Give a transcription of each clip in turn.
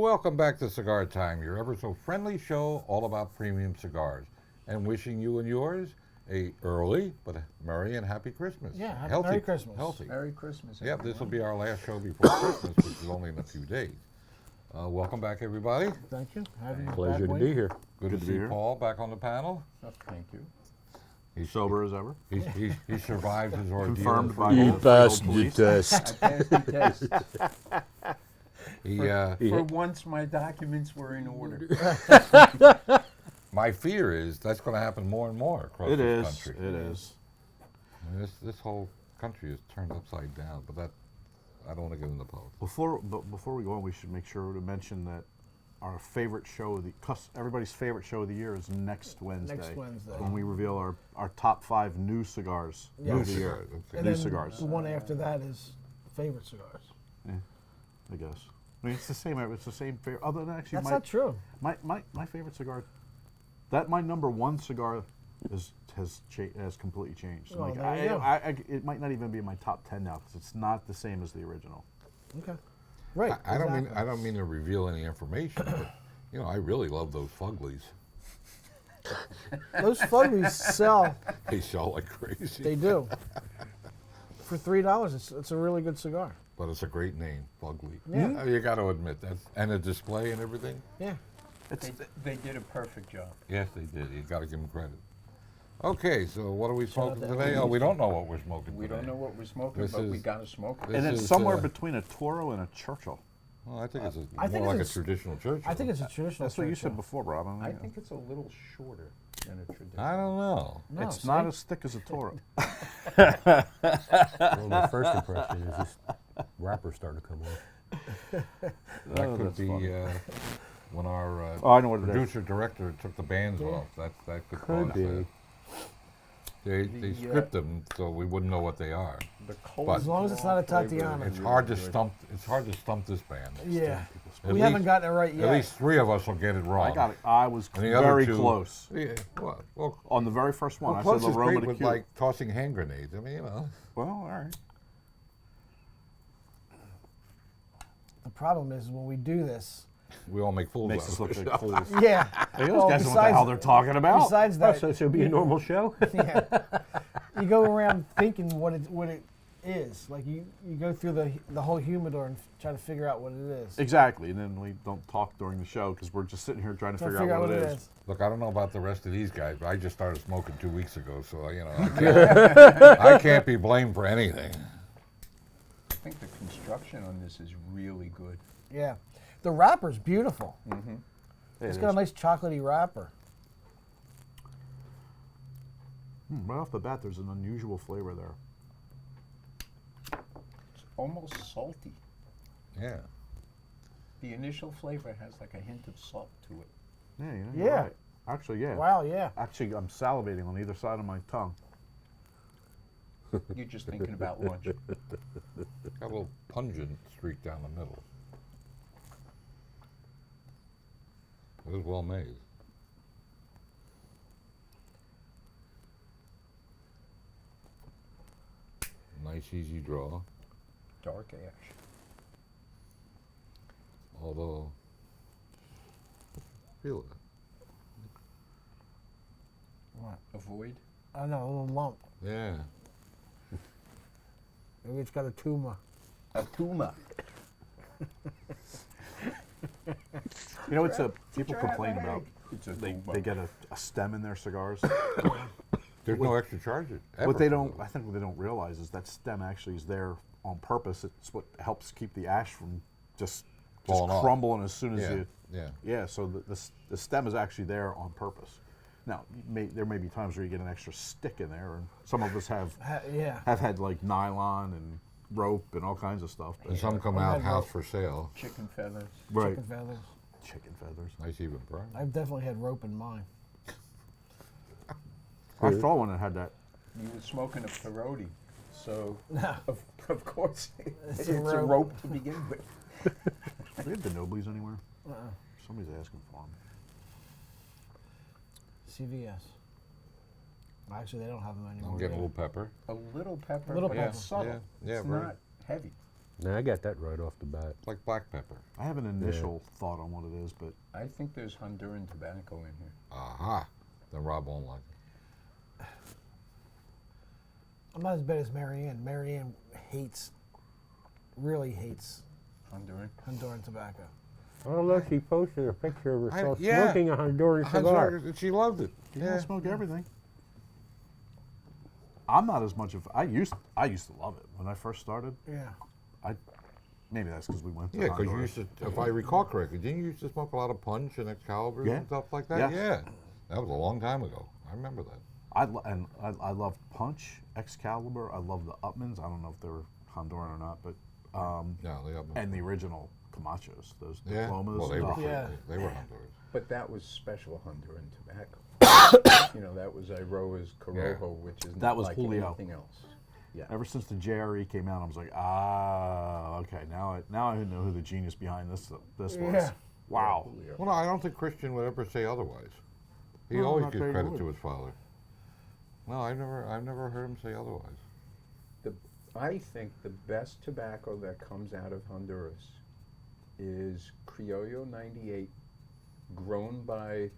welcome back to Cigar Time, your ever so friendly show all about premium cigars. And wishing you and yours a early but a merry and happy Christmas. Yeah, healthy, Merry Christmas. Healthy. Merry Christmas. Yep, this will be our last show before Christmas, which is only in a few days. Welcome back, everybody. Thank you. Having you Pleasure back, to Wayne. be here. Good to to see be here. Paul back on the panel. Oh, thank you. He's Sober as ever. He survived his ordeal. Confirmed by He- all the I test. passed the test. He, For once, my documents were in order. my fear is that's going to happen more and more across It this is. country. It is. I mean, this whole country is turned upside down, but that I don't want to get into politics. Before we go on, we should make sure to mention that our favorite show of everybody's favorite show of the year is next Wednesday. Next Wednesday. When we reveal our top 5 new cigars Yeah. of the year. Cigars, okay. And New then cigars. the one after that is favorite cigars. I guess. I mean, it's the same. It's the same favorite. Other than actually, That's not true. my favorite cigar. My number one cigar has completely changed. Well, Like, there you go. it might not even be in my top 10 now because it's not the same as the original. Okay. Right. I don't exactly. mean to reveal any information, but I really love those Fuglies. Those Fuglies sell. They sell like crazy. They do. For $3, it's a really good cigar. But it's a great name, Fugly. Yeah. You got to admit that, and the display and everything. Yeah. They did a perfect job. Yes, they did. You got to give them credit. Okay, so what are we Shout out smoking to today? Ellie. Oh, we don't know what we're smoking We today. don't know what we're smoking, This but we is- got to smoke it. this And it's is, somewhere uh, between a Toro and a Churchill. Well, I think it's I think more like a it's- traditional church. I think it's a traditional. That's what you said Churchill. before, Rob. I think it's a little shorter than a traditional. I don't know. No, it's see? not as thick as a Toro. Well, my first impression is this wrapper's starting to come off. That Oh, could that's be funny. when our Oh, I know what it is. producer director took the bands off. That could Could cause be. that. They The, script them so we wouldn't know what they are. The cold But- As long as it's not a flavor Tatiana. is It's really hard to good. stump. It's hard to stump this band. Yeah. At We haven't least- gotten it right yet. At least 3 of us will get it wrong. I got it. I was And the other very 2 close Yeah. Well, on the very first one. well, I close said is Roma great to with Cuba. like tossing hand grenades. I mean, Well, all right. The problem is when we do this. we all make fools Makes out us of look like ourselves. fools. Yeah. Hey, those Well, guys know what the hell they're talking about. Besides Oh, that, so it'll be a normal show? yeah, you go around thinking what it is. Like you go through the whole humidor and try to figure out what it is. Exactly, and then we don't talk during the show because we're just sitting here trying to Try to figure out what it is. Look, I don't know about the rest of these guys, but I just started smoking 2 weeks ago, so I can't be blamed for anything. I think the construction on this is really good. Yeah. The wrapper's beautiful. It It's got a is. nice chocolatey wrapper. Right off the bat, there's an unusual flavor there. It's almost salty. Yeah. The initial flavor has like a hint of salt to it. Yeah, you're Yeah. right. Actually, yeah. Wow, yeah. Actually, I'm salivating on either side of my tongue. You're just thinking about lunch. Got a little pungent streak down the middle. It was well made. Nice, easy draw. Dark ash. Although, feel it. What? Avoid. I know, a little lump. Yeah. Maybe it's got a tumor. A tuma. You know, people complain about It's a they tuma. get a stem in their cigars. There's no extra charge. What they don't, I think what they don't realize is that stem actually is there on purpose. It's what helps keep the ash from just Falling off. crumbling as soon as Yeah, you. yeah. Yeah. So the stem is actually there on purpose. Now, there may be times where you get an extra stick in there, and some of us have Yeah. had like nylon and rope and all kinds of stuff. And some come out house for sale. Chicken feathers. Right. Chicken feathers. Chicken feathers. Nice even price. I've definitely had rope in mine. I saw one that had that. You were smoking a perotti, so No. of course it's a a rope. rope to begin with. Do you have the Noblies anywhere? Uh-uh. Somebody's asking for them. CVS. Actually, they don't have them anymore. I'm getting a yeah. little pepper. A little pepper, Little but pepper. it's subtle. Yeah, it's very. not heavy. Now I got that right off the bat. Like black pepper. I have an initial thought on what it is, but I think there's Honduran tobacco in here. Aha. Then Rob won't like it. I'm not as bad as Marianne. Marianne really hates Honduran. Honduran tobacco. Oh, look, she posted a picture of herself yeah. smoking a Honduran cigar. She loved it. you don't smoke everything. I'm not as much of. I used to love it when I first started. Yeah. Maybe that's because we went to Yeah, because you Honduras. used to, if I recall correctly, didn't you used to smoke a lot of Punch and Excalibur Yeah. and stuff like that? Yes. Yeah. That was a long time ago. I remember that. I love Punch, Excalibur. I love the Upmans. I don't know if they were Honduran or not, but Yeah, they got and the original Camachos, those yeah. diplomas. Well, they were, Yeah. they were Honduras. But that was special Honduran tobacco. That was Iroa's Corojo, which is That not was like Julio. anything else. Yeah. Ever since the JRE came out, I was like, okay, now I know who the genius behind this was. Yeah. Wow. Julio. Well, no, I don't think Christian would ever say otherwise. He No, always not gives very credit good. to his father. No, I've never heard him say otherwise. I think the best tobacco that comes out of Honduras is Criollo 98, grown by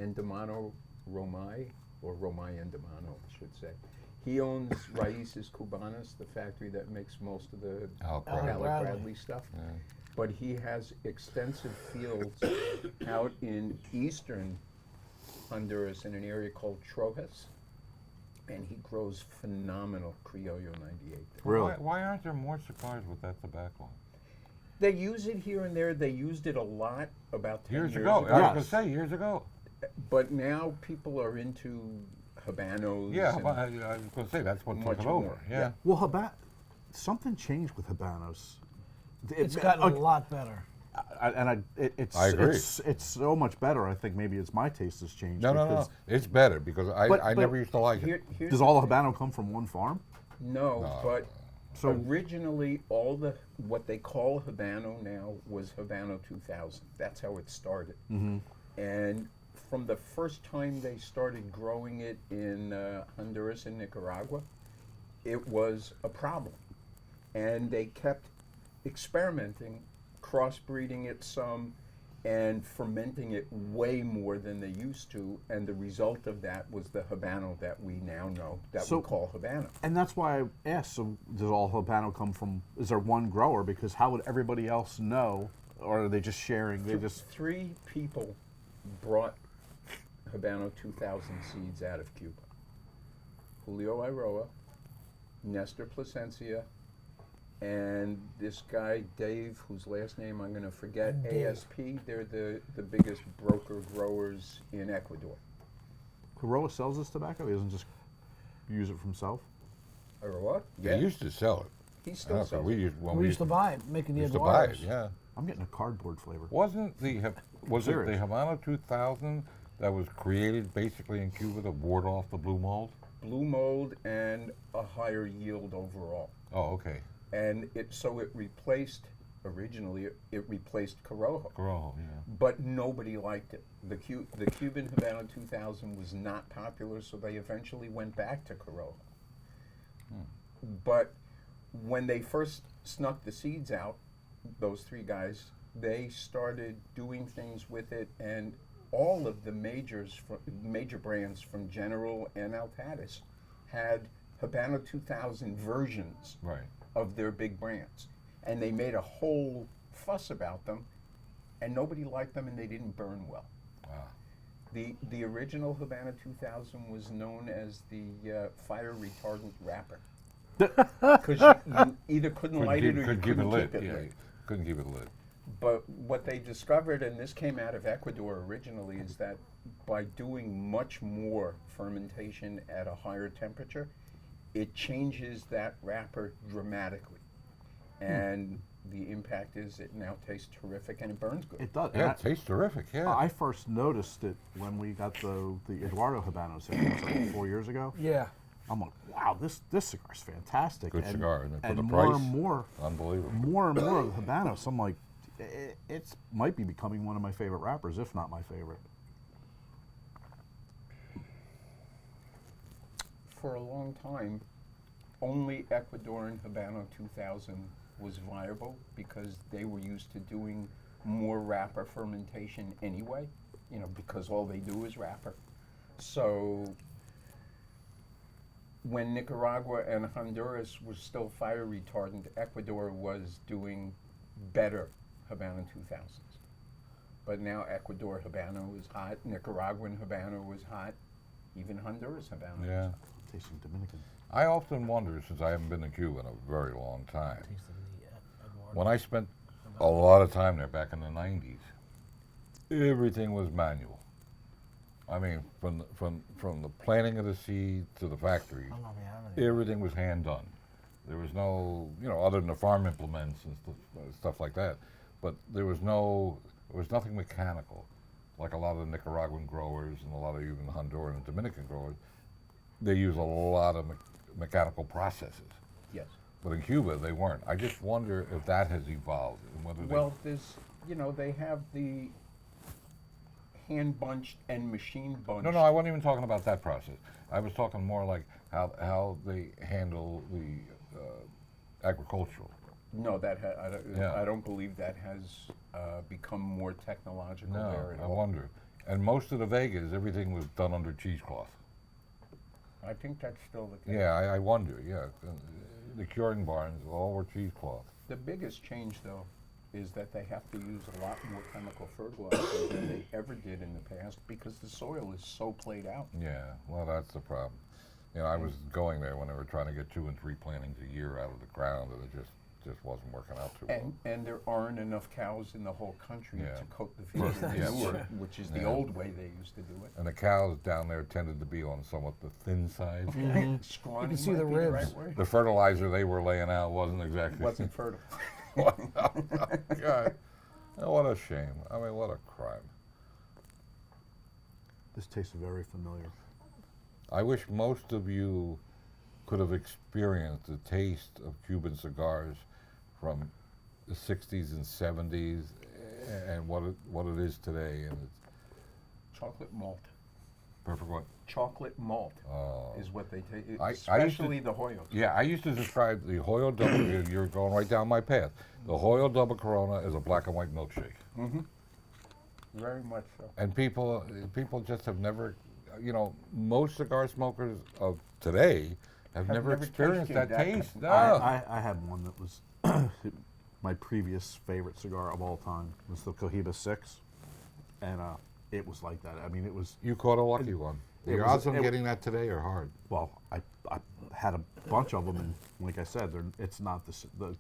Endemano Romay, or Romay Endemano, I should say. He owns Raíces Cubanas, the factory that makes most of the Al Alec Bradley. Bradley. Bradley stuff. Yeah. But he has extensive fields out in eastern Honduras in an area called Trojes, and he grows phenomenal Criollo 98 there. Really? Why aren't there more cigars with that tobacco? They use it here and there. They used it a lot about 10 Years years ago. I was going Yes. to say years ago. But now people are into Habanos. Yeah, and I was going to say that's what took much it over. more, Yeah. yeah. Well, something changed with Habanos. It's gotten a lot better. It's I agree. It's so much better. I think maybe it's my taste has changed. No. because It's better because I But- never used to like it. Here's Does all the Habano come from one farm? no, but So- originally all the what they call Habano now was Habano 2000. That's how it started. And from the first time they started growing it in Honduras and Nicaragua, it was a problem, and they kept experimenting, crossbreeding it some, and fermenting it way more than they used to, and the result of that was the Habano that we now know that So- we call Habano. And that's why I asked, so does all Habano come from, is there one grower? Because how would everybody else know? Or are they just sharing? They just, 3 people brought Habano 2000 seeds out of Cuba. Julio Iroa, Nestor Plasencia, and this guy Dave, whose last name I'm going to forget, Dave. ASP. They're the biggest broker growers in Ecuador. Corolla sells this tobacco? He doesn't just use it for himself? Iroa? They used to sell it. He still Okay, sells we it. used, when We used to buy it, making the used to buy it. Eduardos. Yeah. I'm getting a cardboard flavor. Was it the Serious. Havana 2000 that was created basically in Cuba to ward off the blue mold? Blue mold and a higher yield overall. Oh, okay. And it replaced, originally, it replaced Corojo. Corojo, yeah. But nobody liked it. The Cuban Havana 2000 was not popular, so they eventually went back to Corojo. But when they first snuck the seeds out, those 3 guys, they started doing things with it, and all of the major brands from General and Altatis had Habano 2000 versions Right. of their big brands. And they made a whole fuss about them, and nobody liked them, and they didn't burn well. Wow. The original Habana 2000 was known as the fire retardant wrapper. Because you either couldn't light it or you Couldn't keep it couldn't lit. keep it Yeah, lit. couldn't keep it lit. But what they discovered, and this came out of Ecuador originally, is that by doing much more fermentation at a higher temperature, it changes that wrapper dramatically. And the impact is it now tastes terrific and it burns good. It does. Yeah, And it tastes terrific. Yeah. I first noticed it when we got the Eduardo Habanos in like 4 years ago. Yeah. I'm like, wow, this cigar's fantastic. Good cigar, and for the more price, and more, unbelievable. more and more of the Habanos. I'm like, it might be becoming one of my favorite wrappers, if not my favorite. For a long time, only Ecuadorian Habano 2000 was viable because they were used to doing more wrapper fermentation anyway, you know, because all they do is wrapper. So when Nicaragua and Honduras was still fire retardant, Ecuador was doing better Habano 2000s. But now Ecuador Habano is hot, Nicaraguan Habano was hot, even Honduras Habano was Yeah. hot. Tasting Dominican. I often wonder, since I haven't been to Cuba in a very long time, when I spent a lot of time there back in the 90s, everything was manual. I mean, from the planting of the seed to the factory, I'm not having it. everything was hand done. There was no, you know, other than the farm implements and stuff like that, but there was nothing mechanical, like a lot of the Nicaraguan growers and a lot of even Honduran and Dominican growers. They use a lot of mechanical processes, Yes. but in Cuba they weren't. I just wonder if that has evolved and whether Well, there's, you know, they have the hand bunched and machine bunched. no, I wasn't even talking about that process. I was talking more like how they handle the agricultural. No, Yeah. I don't believe that has become more technological No, there at I all. wonder. And most of the Vegas, everything was done under cheesecloth. I think that's still the case. Yeah, I wonder. Yeah, the curing barns all were cheesecloth. The biggest change, though, is that they have to use a lot more chemical fertilizer than they ever did in the past because the soil is so played out. Yeah, well, that's the problem. You know, I was going there when they were trying to get 2 and 3 plantings a year out of the ground, and it just wasn't working out too well. And there aren't enough cows in the whole country Yeah. to coat the field with Yes. manure, which is the Yeah. old way they used to do it. And the cows down there tended to be on somewhat the thin side. Scrawny You can see might the be ribs. The right word. The fertilizer they were laying out wasn't exactly. Wasn't fertile. God, what a shame. I mean, what a crime. This tastes very familiar. I wish most of you could have experienced the taste of Cuban cigars from the 60s and 70s and what it is today. And it's Chocolate malt. perfect what? Chocolate malt Oh. is what they take, I used to- especially the Hoyos. Yeah, I used to describe the Hoyo Double, you're going right down my path. The Hoyo Double Corona is a black and white milkshake. Very much so. And people just have never, you know, most cigar smokers of today have never never experienced tasted that that taste. No. I had one that was my previous favorite cigar of all time was the Cohiba 6, and it was like that. I mean, it was, You caught a lucky one. it The was- odds on it- getting that today are hard. well, I had a bunch of them, and like I said, it's not the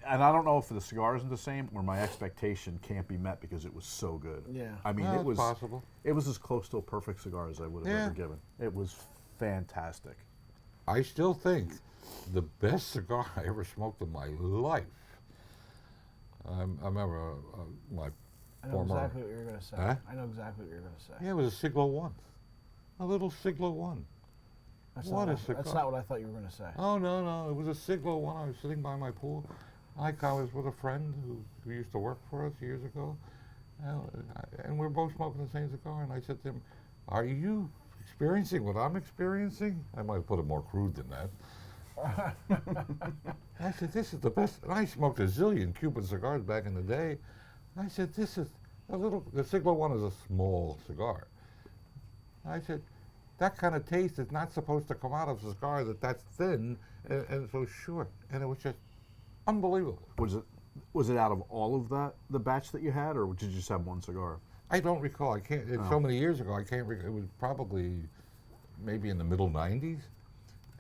and I don't know if the cigar isn't the same or my expectation can't be met because it was so good. Yeah. I mean, Well, it it's was possible. It was as close to a perfect cigar as I would have Yeah. ever given. It was fantastic. I still think the best cigar I ever smoked in my life. I remember my I know former. exactly what you're going to say. Huh? I know exactly what you're going to say. Yeah, it was a Siglo 1. A little Siglo 1. That's What not a cigar. That's not what I thought you were going to say. Oh, no. It was a Siglo 1. I was sitting by my pool. I was with a friend who used to work for us years ago. And we were both smoking the same cigar. And I said to him, "Are you experiencing what I'm experiencing?" I might have put it more crude than that. I said, "This is the best." And I smoked a zillion Cuban cigars back in the day. I said, "This is the Siglo 1 is a small cigar." I said, that kind of taste is not supposed to come out of a cigar that's thin and so short. And it was just unbelievable. Was it out of all of the batch that you had, or did you just have one cigar? I don't recall. I can't. It's so many years ago. I can't. It was probably maybe in the middle '90s,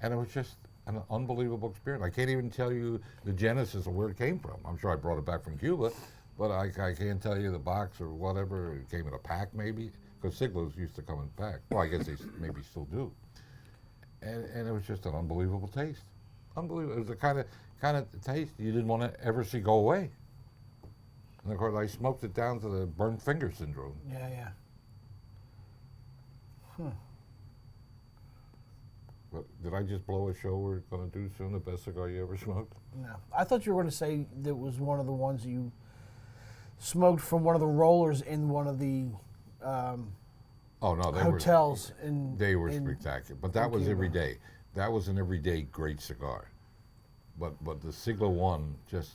and it was just an unbelievable experience. I can't even tell you the genesis of where it came from. I'm sure I brought it back from Cuba, but I can't tell you the box or whatever. It came in a pack, maybe, because Siglos used to come in pack. Well, I guess they maybe still do. And it was just an unbelievable taste. Unbelievable. It was the kind of taste you didn't want to ever see go away. And of course, I smoked it down to the burnt finger syndrome. Yeah. But did I just blow a show we're going to do soon? The best cigar you ever smoked? No. I thought you were going to say that was one of the ones you smoked from one of the rollers in one of the Oh no, they hotels in were in- spectacular. But that in was every Cuba. day. that was an everyday great cigar. But the Siglo One, just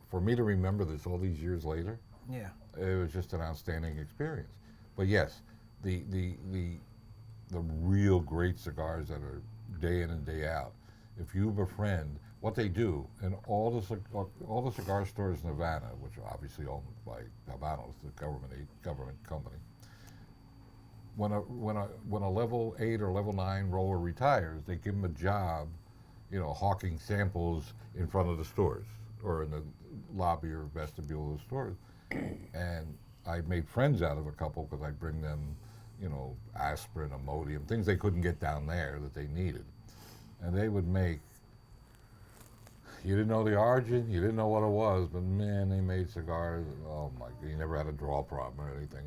for me to remember this all these years later, Yeah. it was just an outstanding experience. But yes, the real great cigars that are day in and day out, if you befriend what they do in all the cigar stores in Havana, which are obviously owned by Habanos, the government company. When a level 8 or level 9 roller retires, they give him a job, hawking samples in front of the stores or in the lobby or vestibule of the stores. And I made friends out of a couple because I'd bring them, aspirin, Imodium, things they couldn't get down there that they needed. And they would make, you didn't know the origin, you didn't know what it was, but man, they made cigars. Oh my God, you never had a draw problem or anything.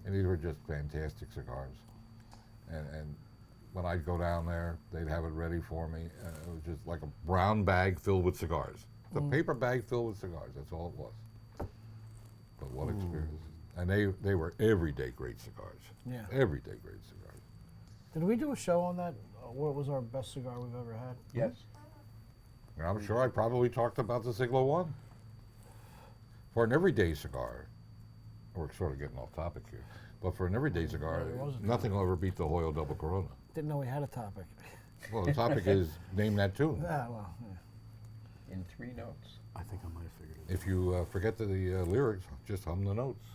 And these were just fantastic cigars. And when I'd go down there, they'd have it ready for me. It was just like a brown bag filled with cigars. The paper bag filled with cigars, that's all it was. But what experience. And they were everyday great cigars. Yeah. Everyday great cigars. Did we do a show on that? What was our best cigar we've ever had? Yes. And I'm sure I probably talked about the Siglo One. For an everyday cigar, we're sort of getting off topic here, but for an everyday cigar, it was a nothing will ever beat the Hoyle Double Corona. Didn't know we had a topic. Well, the topic is name that tune. Ah, well, yeah. In 3 notes. I think I might have figured it. If you forget the lyrics, just hum the notes.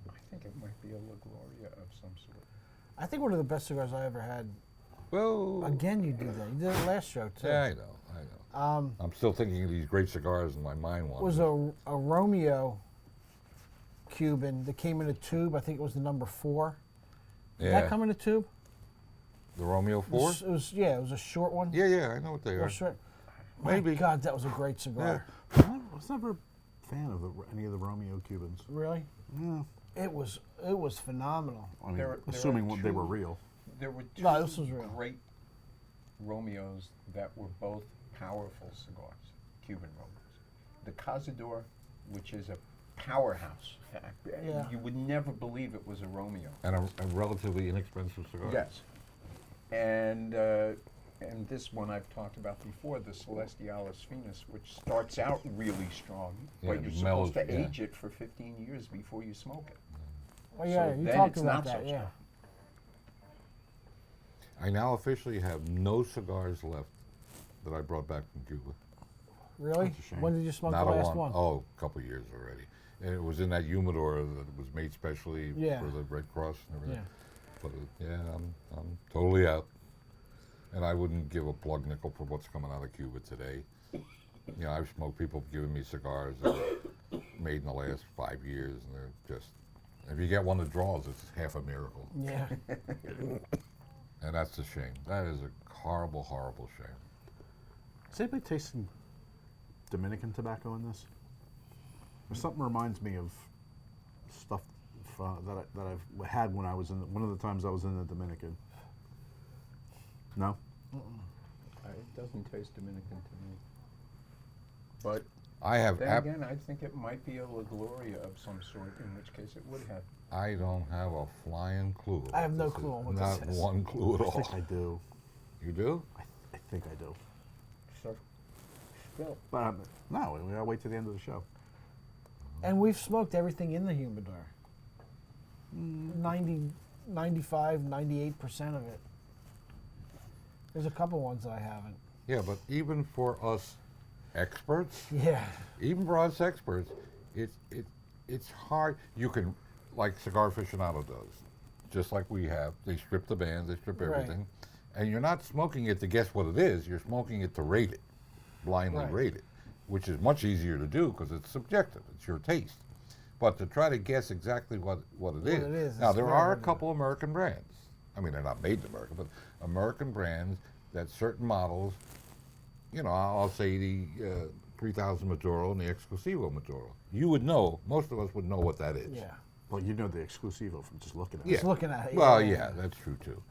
I think it might be a La Gloria of some sort. I think one of the best cigars I ever had. Well, Again, you do that. You did it last show too. yeah, I know. I'm still thinking of these great cigars in my mind. Was a Romeo Cuban that came in a tube. I think it was the number 4. Did Yeah, that come in a tube? the Romeo It 4? was, it was a short one. Yeah, I know what they Or are. short. Maybe. My God, that was a great cigar. I was never a fan of any of the Romeo Cubans. Really? Yeah. It was phenomenal. I mean, There assuming are they were 2 real. There were 2 No, this was real. great Romeos that were both powerful cigars, Cuban Romeos. The Cazador, which is a powerhouse. Yeah. You would never believe it was a Romeo. And a relatively inexpensive cigar. Yes. And this one I've talked about before, the Celestialis Finis, which starts out really strong, Yeah, but it you're supposed mellows, to yeah. age it for 15 years before you smoke it. Oh yeah, So you then talked it's about not that. so Yeah. strong. I now officially have no cigars left that I brought back from Cuba. Really? That's a shame. When did you smoke Not the a last one? Oh, a couple years already. And it was in that humidor that was made specially Yeah. for the Red Cross and everything. Yeah. But I'm totally out. And I wouldn't give a plug nickel for what's coming out of Cuba today. I've smoked people giving me cigars that were made in the last 5 years, and they're just, if you get one that draws, it's half a miracle. Yeah. And that's a shame. That is a horrible, horrible shame. Is anybody tasting Dominican tobacco in this? Or something reminds me of stuff that I've had when I was one of the times I was in the Dominican. No? It doesn't taste Dominican to me. But I have then again, I think it might be a La Gloria of some sort, in which case it would have. I don't have a flying clue. I have what no this clue is. on what Not this is. one clue at I all. think I do. You do? I think I do. So, still, But no, we gotta wait till the end of the show. And we've smoked everything in the humidor. 90, 95, 98% of it. There's a couple ones that I haven't. Yeah, but even for us experts, Yeah. even for us experts, it's hard. You can, like Cigar Aficionado does, just like we have. They strip the bands, they strip Right. everything, and you're not smoking it to guess what it is. You're smoking it to rate it, blindly Right. rate it, which is much easier to do because it's subjective. It's your taste. But to try to guess exactly what it is. Now is there very are a hard to do. couple American brands. I mean, they're not made in America, but American brands that certain models. I'll say the 3000 Maduro and the Exclusivo Maduro. You would know, most of us would know what that is. Yeah. Well, you know the Exclusivo from just looking at Yeah. it. Just looking at it. Well, yeah, that's true too.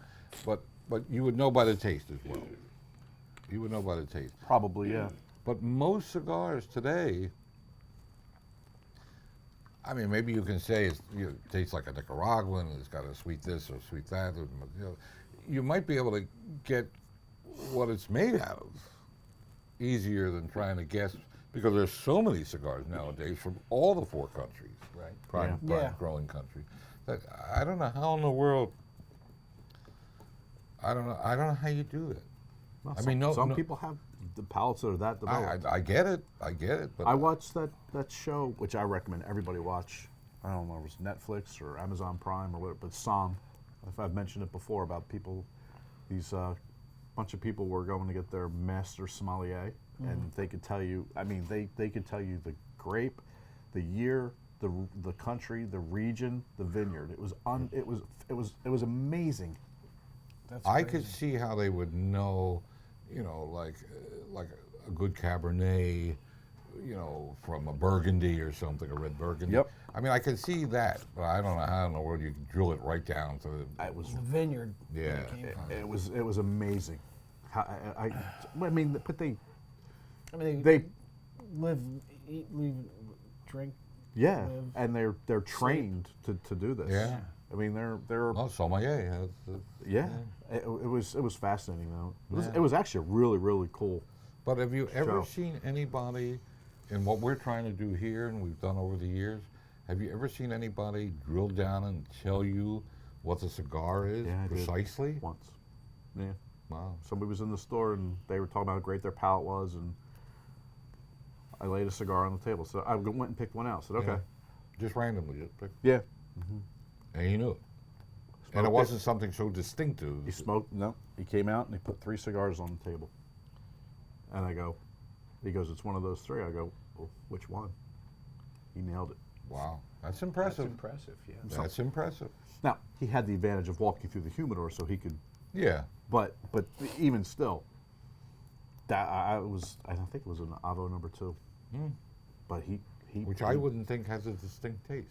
But you would know by the taste as well. You would know by the taste. Probably, yeah. But most cigars today, I mean, maybe you can say it tastes like a Nicaraguan, it's got a sweet this or sweet that. you might be able to get what it's made out of easier than trying to guess, because there's so many cigars nowadays from all the 4 countries, Right. prime Yeah. growing country. That I don't know how in the world. I don't know how you do that. Well, I mean, no, some no- people have the palates that are that developed. I get it, but I watched that show, which I recommend everybody watch. I don't know if it was Netflix or Amazon Prime or whatever, but Song. If I've mentioned it before about people, these bunch of people were going to get their master sommelier, and they could tell you. I mean, they could tell you the grape, the year, the country, the region, the vineyard. It was amazing. That's I crazy. could see how they would know, like a good Cabernet, from a Burgundy or something, a red Burgundy. Yep. I mean, I can see that, but I don't know how in the world you can drill it right down to. It was the vineyard. where Yeah. it came from. it was amazing. How, I mean, but I mean, they live, eat, leave, drink. yeah, live, and they're trained to do this. Yeah. I mean, they're Oh, sommelier. yeah. It was fascinating though. Yeah. It was actually really really cool. But have you ever Show. seen anybody, in what we're trying to do here and we've done over the years, have you ever seen anybody drill down and tell you what the cigar is Yeah, I did. precisely? Once, yeah. Wow. Somebody was in the store and they were talking about how great their palate was, and I laid a cigar on the table. So I went and picked one out. Said, okay, Yeah. Just randomly, just pick, yeah. and he knew it. And Smoked it it. wasn't something so distinctive. He smoked. No, he came out and he put 3 cigars on the table. And I go, he goes, it's one of those 3. I go, well, which one? He nailed it. Wow, that's That's impressive. impressive, yeah. That's impressive. Now he had the advantage of walking through the humidor, so he could. Yeah. But even still, that I think it was an Avo number 2. But he Which I wouldn't think has a distinct taste.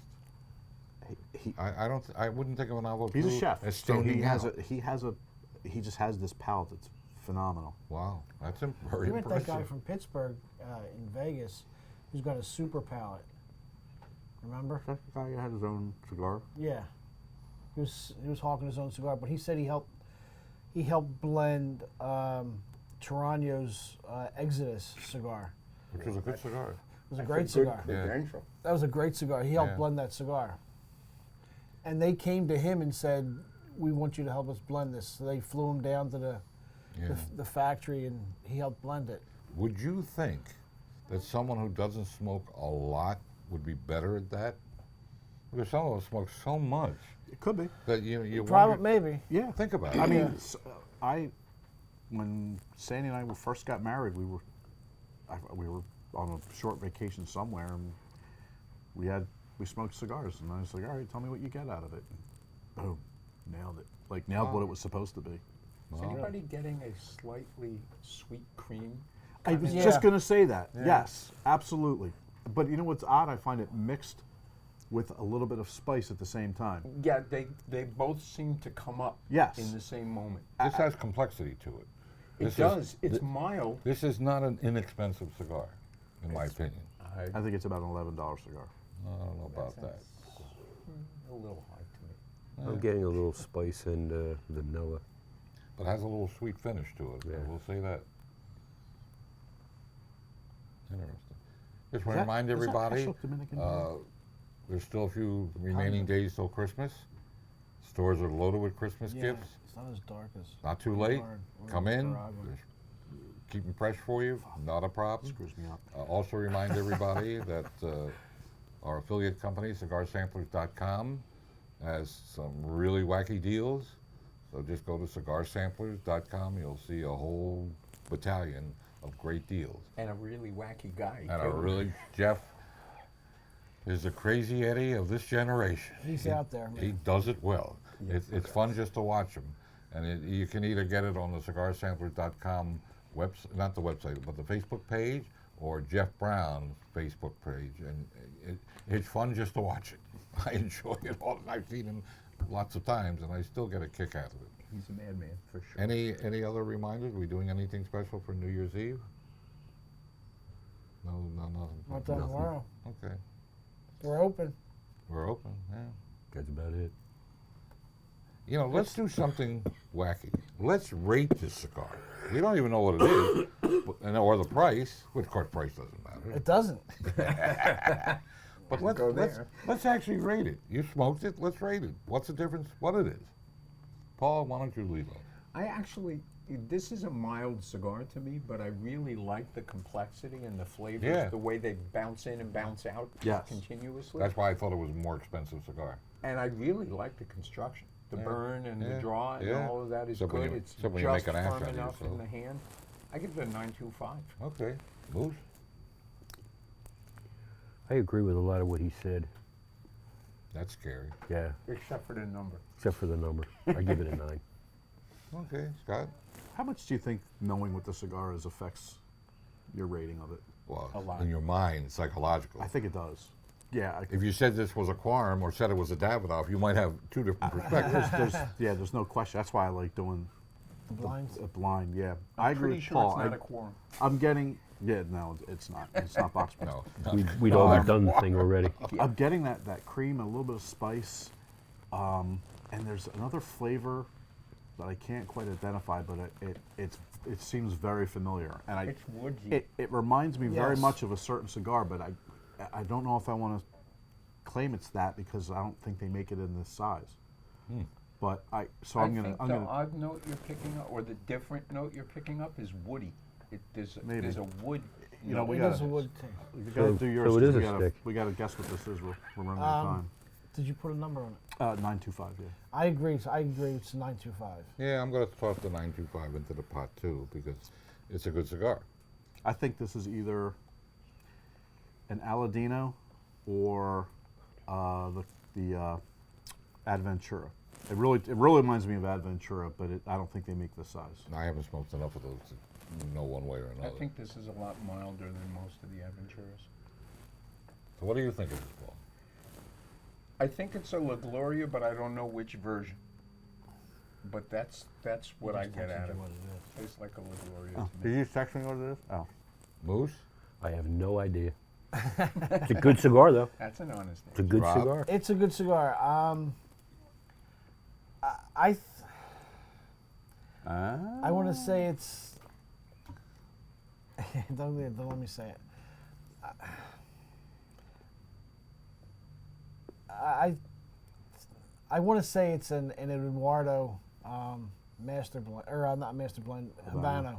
he I wouldn't think of an avocado. he's a chef, as so standing out. he just has this palate that's phenomenal. Wow, that's very We met that impressive. guy from Pittsburgh in Vegas who's got a super palate. Remember? That guy had his own cigar. Yeah. He was hawking his own cigar, but he said he helped blend Tarano's Exodus cigar. Which is a good cigar. It was a That's great good cigar. Yeah. credential. That was a great cigar. He helped Yeah. blend that cigar. And they came to him and said, "We want you to help us blend this." So they flew him down to Yeah. the factory, and he helped blend it. Would you think that someone who doesn't smoke a lot would be better at that? Because some of us smoke so much It could be. that you Probably, wonder, maybe. Yeah. think about it. I mean, Yeah. when Sandy and I first got married, we were on a short vacation somewhere, and we smoked cigars, and I was like, all right, tell me what you get out of it. And boom, nailed it. Like nailed what it was supposed to be. Is anybody getting a slightly sweet cream? I was Yeah. just gonna say that. Yeah. Yes, absolutely. But you know what's odd? I find it mixed with a little bit of spice at the same time. Yeah, they both seem to come up Yes. in the same moment. This has complexity to it. It This is- does. It's mild. This is not an inexpensive cigar, in my opinion. I think it's about an $11 cigar. I don't know about that. A little high to me. I'm getting a little spice and vanilla. But it has a little sweet finish to it. Yeah. We'll say that. Interesting. Just want to that- remind is that everybody, actual Dominican there's still a few remaining days till Christmas. Stores are loaded with Christmas Yeah, gifts. it's not as dark as. Not too late. Or Come in. Nicaragua. Just keep them fresh for you. Not a problem. Screws me up. Also remind everybody that our affiliate company, CigarSamplers.com, has some really wacky deals. So just go to CigarSamplers.com. You'll see a whole battalion of great deals. And a really wacky guy. And too. Jeff is the crazy Eddie of this generation. He's He- out there, man. He does it well. Yes, It's fun just to watch him. And you can either get it on the CigarSamplers.com website, not the website, but the Facebook page, or Jeff Brown's Facebook page. And it's fun just to watch it. I enjoy it all. I've seen him lots of times, and I still get a kick out of it. He's a madman, for sure. Any other reminders? We doing anything special for New Year's Eve? No, nothing. Not done tomorrow. Okay, We're open. we're open. Yeah. That's about it. You know, let's do something wacky. Let's rate this cigar. We don't even know what it is, or the price. Which, of course, price doesn't matter. It doesn't. But let's actually rate it. You smoked it. Let's rate it. What's the difference? What it is? Paul, why don't you lead off? I actually, this is a mild cigar to me, but I really like the complexity and the flavors, Yeah. the way they bounce in and bounce out Yes. continuously. That's why I thought it was a more expensive cigar. And I really like the construction. The Yeah. burn and the Yeah. draw and Yeah. all of that is Except when good. you- It's except when you just make an ass firm out of enough in yourself. the hand. I give it a 925. Okay. Moose? I agree with a lot of what he said. That's scary. Yeah, Except for the number. except for the number. I give it a 9. Okay, Scott? How much do you think knowing what the cigar is affects your rating of it? Well, A lot. in your mind, psychological. I think it does. Yeah, If you said this was a Quorum or said it was a Davidoff, you might have two different perspectives. there's no question. That's why I like doing The blinds. a blind. Yeah, I agree Pretty with sure Paul. it's not a quorum. I'm getting. Yeah, no, it's not. It's not box print. No. We'd all done the thing already. I'm getting that cream, a little bit of spice, and there's another flavor that I can't quite identify, but it seems very familiar, and It's woodsy. it reminds me very Yes. much of a certain cigar, but I don't know if I want to claim it's that because I don't think they make it in this size. But I'm think the gonna odd note you're picking up, or the different note you're picking up, is woody. Maybe. There's a wood. You know, note. we It gotta- is a wood taste. we gotta So- do yours. so it 'cause is we a gotta, stick. we gotta guess what this is. We're running out of Did you put a number on it? time. 925. Yeah. I agree. I agree. It's 925. Yeah, I'm going to toss the 925 into the pot too because it's a good cigar. I think this is either an Aladino or the Adventura. It really reminds me of Adventura, but I don't think they make this size. I haven't smoked enough of those to know one way or I another. think this is a lot milder than most of the Aventuras. So what do you think of this, Paul? I think it's a La Gloria, but I don't know which version. But that's what I get out of it. Tastes like a La Gloria to me. you text me what it is? Oh. Moose? I have no idea. It's a good cigar, though. That's an honest It's a answer. good Rob? cigar. It's a good cigar. I want to say it's. don't let me say it. I want to say it's an Eduardo Master Blend, or not Master Blend, Habano.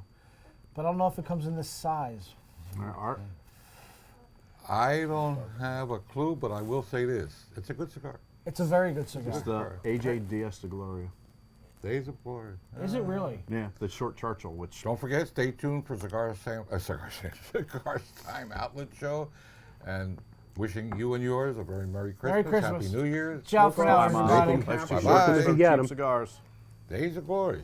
But I don't know if it comes in this size. Art? I don't have a clue, but I will say this. It's a good cigar. It's a very good cigar. It's the AJ Diaz de Gloria. Days of Glory. Is it really? Yeah, the short Churchill, which Don't forget, stay tuned for Cigar Time Outlet Show. And wishing you and yours a very Merry Christmas. Merry Christmas. Happy New Year. Ciao for now, Smoke on. everybody. life's too Bye-bye. short to If you smoke get cheap 'em. cigars. Days of Glory.